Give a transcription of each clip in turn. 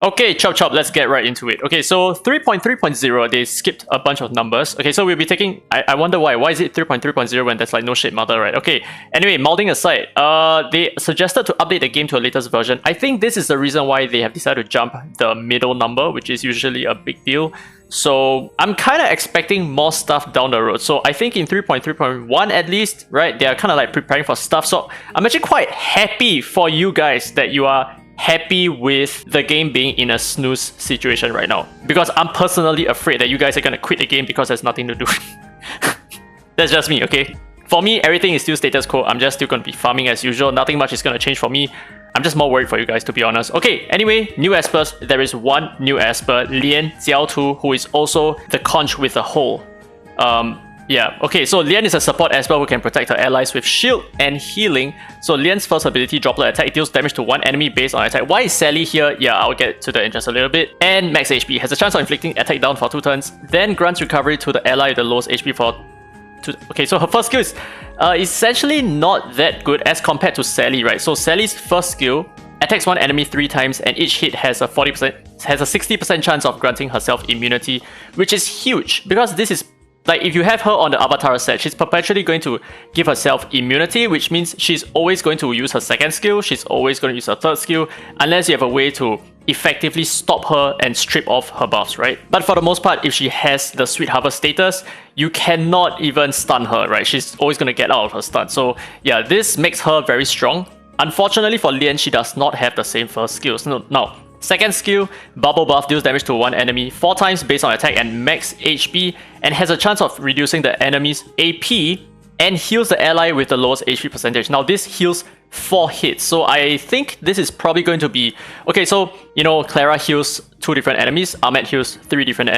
Okay, chop chop, let's get right into it. Okay, so 3.3.0, they skipped a bunch of numbers. Okay, so we'll be taking... I wonder why. Why is it 3.3.0 when there's like no shit mother, right? Okay, anyway, modding aside, they suggested to update the game to a latest version. I think this is the reason why they have decided to jump the middle number, which is usually a big deal. So I'm kind of expecting more stuff down the road. So I think in 3.3.1 at least, right, they are kind of like preparing for stuff. So I'm actually quite happy for you guys that you are happy with the game being in a snooze situation right now, because I'm personally afraid that you guys are gonna quit the game because there's nothing to do. That's just me, okay? For me, everything is still status quo. I'm just still gonna be farming as usual. Nothing much is gonna change for me. I'm just more worried for you guys, to be honest. Okay, anyway, new espers. There is one new esper, Lian Xiao2, who is also the conch with a hole. Yeah, okay, so Lian is a support esper who can protect her allies with shield and healing. So Lian's first ability, Droplet Attack, deals damage to one enemy based on attack. Why is Sally here? Yeah, I'll get to that in just a little bit. And max HP, has a chance of inflicting attack down for 2 turns, then grants recovery to the ally with the lowest HP for 2... Okay, so her first skill is essentially not that good as compared to Sally, right? So Sally's first skill attacks one enemy 3 times, and each hit has a 60% chance of granting herself immunity, which is huge, because this is... Like, if you have her on the avatar set, she's perpetually going to give herself immunity, which means she's always going to use her second skill, she's always going to use her third skill, unless you have a way to effectively stop her and strip off her buffs, right? But for the most part, if she has the Sweet Harvest status, you cannot even stun her, right? She's always going to get out of her stun. So yeah, this makes her very strong. Unfortunately for Lian, she does not have the same first skills. Now, second skill, Bubble Buff, deals damage to one enemy 4 times based on attack and max HP, and has a chance of reducing the enemy's AP and heals the ally with the lowest HP percentage. Now this heals 4 hits, so I think this is probably going to be... Okay, so, you know, Clara heals 2 different enemies, Ahmed heals 3 different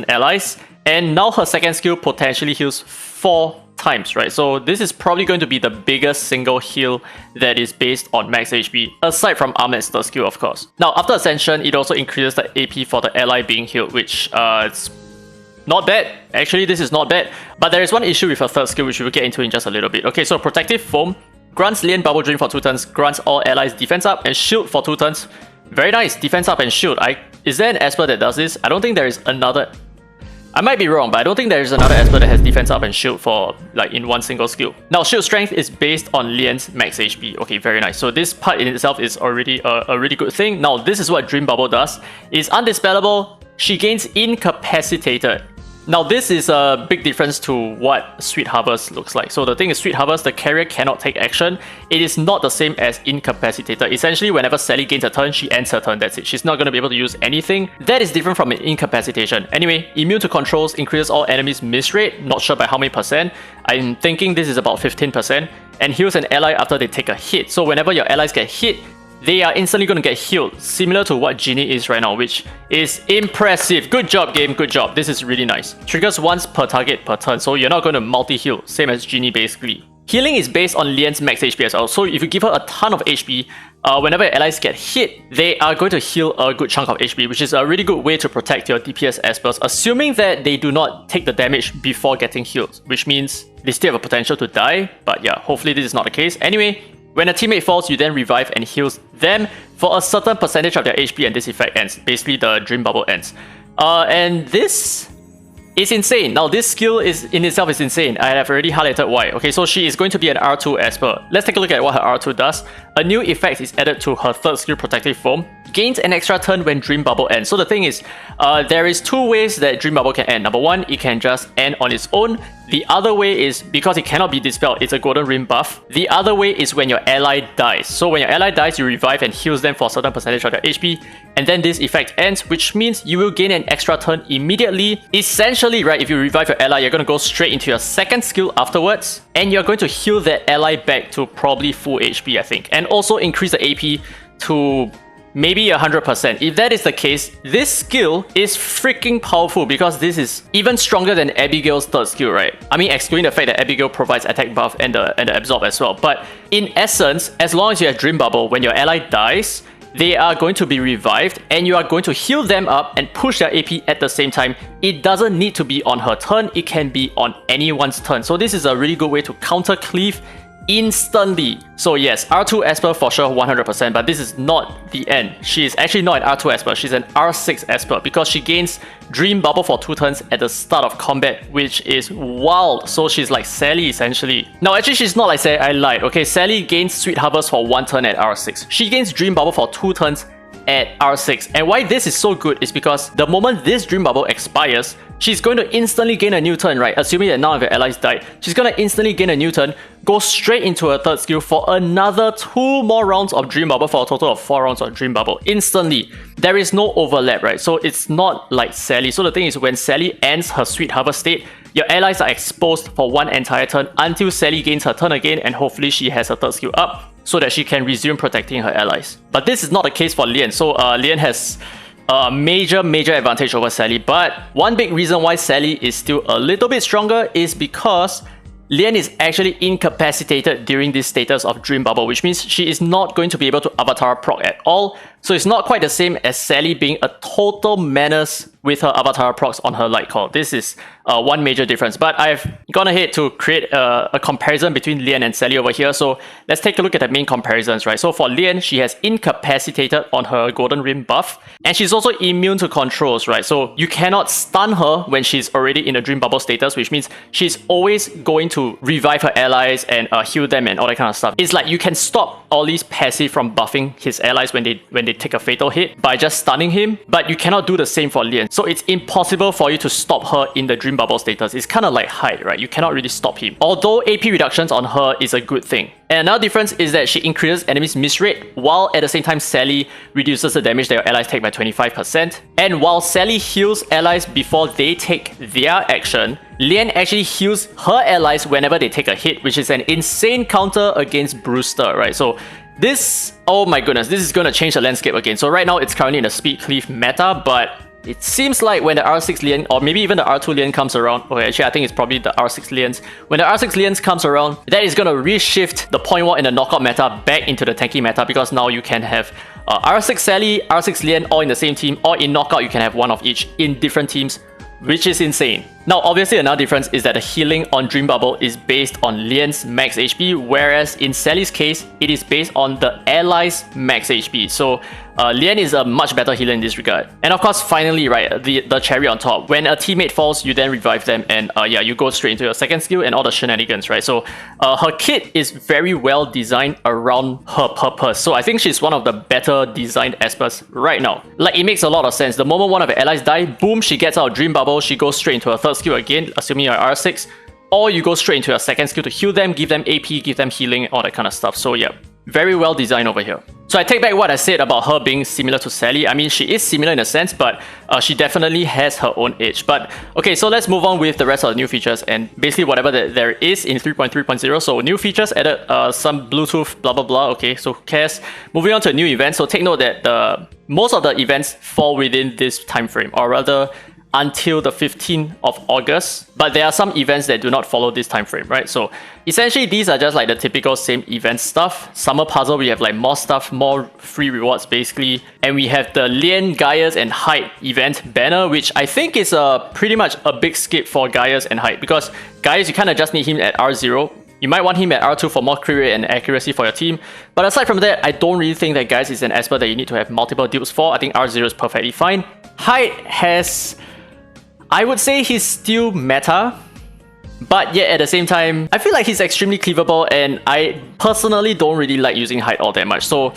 allies, and now her second skill potentially heals 4 times, right? So this is probably going to be the biggest single heal that is based on max HP, aside from Ahmed's third skill, of course. Now, after Ascension, it also increases the AP for the ally being healed, which it's not bad. Actually, this is not bad. But there is one issue with her third skill, which we'll get into in just a little bit. Okay, so Protective Foam grants Lian Bubble Dream for 2 turns, grants all allies defense up and shield for 2 turns. Very nice, defense up and shield. Is there an esper that does this? I don't think there is another... I might be wrong, but I don't think there is another esper that has defense up and shield for like in one single skill. Now, shield strength is based on Lian's max HP. Okay, very nice. So this part in itself is already a really good thing. Now, this is what Dream Bubble does. It's undispellable. She gains incapacitated. Now, this is a big difference to what Sweet Harvest looks like. So the thing is, Sweet Harvest, the carrier cannot take action. It is not the same as incapacitated. Essentially, whenever Sally gains a turn, she ends her turn, that's it. She's not going to be able to use anything. That is different from an incapacitation. Anyway, immune to controls increases all enemies' miss rate, not sure by how many percent. I'm thinking this is about 15%. And heals an ally after they take a hit. So whenever your allies get hit, they are instantly going to get healed, similar to what Genie is right now, which is impressive. Good job, game, good job. This is really nice. Triggers once per target per turn, so you're not going to multi-heal, same as Genie basically. Healing is based on Lian's max HP as well, so if you give her a ton of HP, whenever your allies get hit, they are going to heal a good chunk of HP, which is a really good way to protect your DPS espers, assuming that they do not take the damage before getting healed, which means they still have a potential to die, but yeah, hopefully this is not the case. Anyway, when a teammate falls, you then revive and heals them for a certain percentage of their HP, and this effect ends. Basically, the Dream Bubble ends. And this is insane. Now, this skill in itself is insane. I have already highlighted why. Okay, so she is going to be an R2 esper. Let's take a look at what her R2 does. A new effect is added to her third skill, Protective Foam. Gains an extra turn when Dream Bubble ends. So the thing is, there is 2 ways that Dream Bubble can end. Number 1, it can just end on its own. The other way is, because it cannot be dispelled, it's a Golden Rim buff. The other way is when your ally dies. So when your ally dies, you revive and heals them for a certain percentage of their HP. And then this effect ends, which means you will gain an extra turn immediately. Essentially, right, if you revive your ally, you're going to go straight into your second skill afterwards. And you're going to heal that ally back to probably full HP, I think. And also increase the AP to maybe 100%. If that is the case, this skill is freaking powerful, because this is even stronger than Abigail's third skill, right? I mean, excluding the fact that Abigail provides attack buff and the absorb as well. But in essence, as long as you have Dream Bubble, when your ally dies, they are going to be revived, and you are going to heal them up and push their AP at the same time. It doesn't need to be on her turn, it can be on anyone's turn. So this is a really good way to counter cleave instantly. So yes, R2 Esper for sure 100%, but this is not the end. She is actually not an R2 Esper, she's an R6 Esper because she gains Dream Bubble for 2 turns at the start of combat, which is wild. So she's like Sally essentially. Now actually she's not like Sally, I lied. Okay, Sally gains Sweet Harvest for 1 turn at R6. She gains Dream Bubble for 2 turns at R6. And why this is so good is because the moment this Dream Bubble expires, she's going to instantly gain a new turn, right? Assuming that none of your allies died. She's going to instantly gain a new turn, go straight into her 3rd skill for another 2 more rounds of Dream Bubble for a total of 4 rounds of Dream Bubble. Instantly. There is no overlap, right? So it's not like Sally. So the thing is, when Sally ends her Sweet Harvest state, your allies are exposed for 1 entire turn until Sally gains her turn again, and hopefully she has her 3rd skill up so that she can resume protecting her allies. But this is not the case for Lian. So Lian has a major advantage over Sally. But one big reason why Sally is still a little bit stronger is because Lian is actually incapacitated during this status of Dream Bubble, which means she is not going to be able to Avatar proc at all. So it's not quite the same as Sally being a total menace with her Avatar procs on her Light Call. This is one major difference. But I've gone ahead to create a comparison between Lian and Sally over here. So let's take a look at the main comparisons, right? So for Lian, she has incapacitated on her Golden Rim buff. And she's also immune to controls, right? So you cannot stun her when she's already in a Dream Bubble status, which means she's always going to revive her allies and heal them and all that kind of stuff. It's like you can stop Ollie's passive from buffing his allies when they take a fatal hit by just stunning him, but you cannot do the same for Lian. So it's impossible for you to stop her in the Dream Bubble status. It's kind of like Hyde, right? You cannot really stop him. Although AP reductions on her is a good thing. And another difference is that she increases enemies' miss rate, while at the same time Sally reduces the damage that your allies take by 25%. And while Sally heals allies before they take their action, Lian actually heals her allies whenever they take a hit, which is an insane counter against Brewster, right? So this, oh my goodness, this is going to change the landscape again. So right now it's currently in the speed cleave meta, but it seems like when the R6 Lian, or maybe even the R2 Lian comes around, okay, actually I think it's probably the R6 Lians. When the R6 Lians comes around, that is going to reshift the point war in the knockout meta back into the tanky meta, because now you can have R6 Sally, R6 Lian all in the same team, or in knockout you can have one of each in different teams, which is insane. Now obviously another difference is that the healing on Dream Bubble is based on Lian's max HP, whereas in Sally's case, it is based on the allies' max HP. So Lian is a much better healer in this regard. And of course, finally, right, the cherry on top. When a teammate falls, you then revive them, and yeah, you go straight into your 2nd skill and all the shenanigans, right? So her kit is very well designed around her purpose. So I think she's one of the better designed Espers right now. Like, it makes a lot of sense. The moment one of her allies die, boom, she gets out of Dream Bubble, she goes straight into her 3rd skill again, assuming you're R6, or you go straight into your 2nd skill to heal them, give them AP, give them healing, all that kind of stuff. So yeah, very well designed over here. So I take back what I said about her being similar to Sally. I mean, she is similar in a sense, but she definitely has her own edge. But okay, so let's move on with the rest of the new features and basically whatever there is in 3.3.0. So new features added some Bluetooth, blah, blah, blah. Okay, so who cares? Moving on to a new event. So take note that most of the events fall within this time frame, or rather until the 15th of August, but there are some events that do not follow this time frame, right? So essentially these are just like the typical same event stuff. Summer Puzzle, we have like more stuff, more free rewards basically, and we have the Lian, Gaius and Hyde event banner, which I think is pretty much a big skip for Gaius and Hyde, because Gaius, you kind of just need him at R0. You might want him at R2 for more crit rate and accuracy for your team. But aside from that, I don't really think that Gaius is an Esper that you need to have multiple dupes for. I think R0 is perfectly fine. Hyde has, I would say he's still meta, but yet at the same time, I feel like he's extremely cleavable, and I personally don't really like using Hyde all that much. So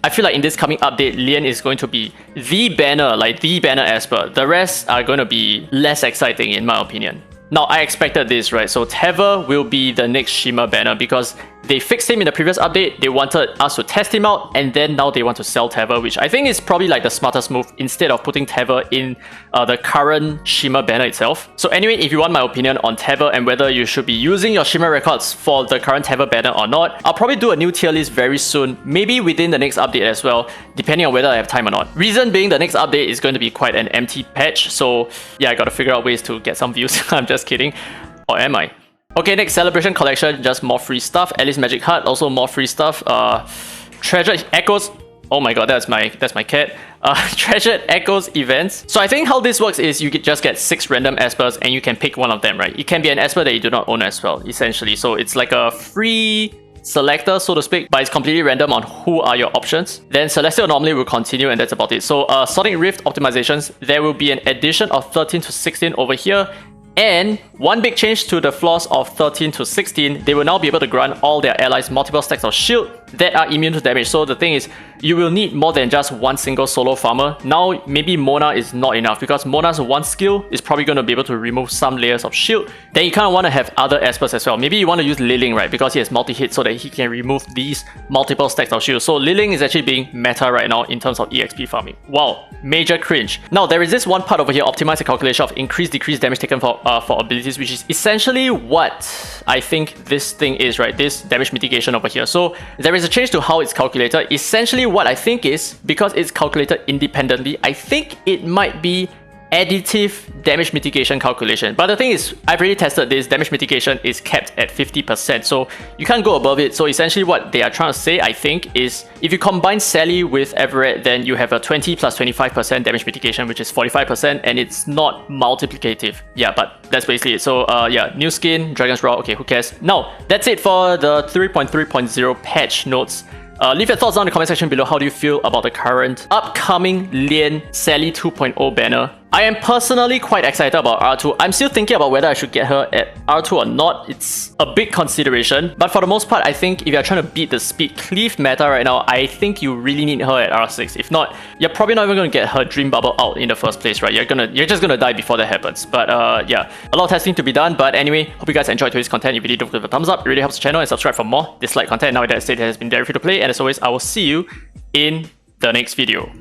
I feel like in this coming update, Lian is going to be the banner, like the banner Esper. The rest are going to be less exciting in my opinion. Now, I expected this, right? So Teva will be the next Shimmer banner because they fixed him in the previous update. They wanted us to test him out, and then now they want to sell Teva, which I think is probably like the smartest move instead of putting Teva in the current Shimmer banner itself. So anyway, if you want my opinion on Teva and whether you should be using your Shimmer records for the current Teva banner or not, I'll probably do a new tier list very soon, maybe within the next update as well, depending on whether I have time or not. Reason being, the next update is going to be quite an empty patch, so yeah, I gotta figure out ways to get some views. I'm just kidding. Or am I? Okay, next Celebration Collection, just more free stuff. Alice Magic Heart, also more free stuff. Treasured Echoes. Oh my god, that's my cat. Treasured Echoes events. So I think how this works is you just get 6 random Espers and you can pick one of them, right? It can be an Esper that you do not own as well, essentially. So it's like a free selector, so to speak, but it's completely random on who are your options. Then Celestial Anomaly will continue, and that's about it. So Sonic Rift optimizations, there will be an addition of 13 to 16 over here. And one big change to the floors of 13 to 16, they will now be able to grant all their allies multiple stacks of shield that are immune to damage. So the thing is, you will need more than just one single solo farmer. Now, maybe Mona is not enough because Mona's one skill is probably going to be able to remove some layers of shield. Then you kind of want to have other aspects as well. Maybe you want to use Lian, right? Because he has multi-hit so that he can remove these multiple stacks of shield. So Lian is actually being meta right now in terms of EXP farming. Wow, major cringe. Now, there is this one part over here, optimize the calculation of increased decreased damage taken for abilities, which is essentially what I think this thing is, right? This damage mitigation over here. So there is a change to how it's calculated. Essentially what I think is, because it's calculated independently, I think it might be additive damage mitigation calculation. But the thing is, I've already tested this. Damage mitigation is capped at 50%, so you can't go above it. So essentially what they are trying to say, I think, is if you combine Sally with Everett, then you have a 20 plus 25% damage mitigation, which is 45%, and it's not multiplicative. Yeah, but that's basically it. So yeah, new skin, Dragon's Roar, okay, who cares? Now, that's it for the 3.3.0 patch notes. Leave your thoughts down in the comment section below. How do you feel about the current upcoming Lian Sally 2.0 banner? I am personally quite excited about R2. I'm still thinking about whether I should get her at R2 or not. It's a big consideration. But for the most part, I think if you're trying to beat the speed cleave meta right now, I think you really need her at R6. If not, you're probably not even going to get her Dream Bubble out in the first place, right? You're just going to die before that happens. But yeah, a lot of testing to be done. But anyway, hope you guys enjoyed today's content. If you did, don't forget to give a thumbs up. It really helps the channel, and subscribe for more Dislyte content. Now that said, it has been very free to play. And as always, I will see you in the next video.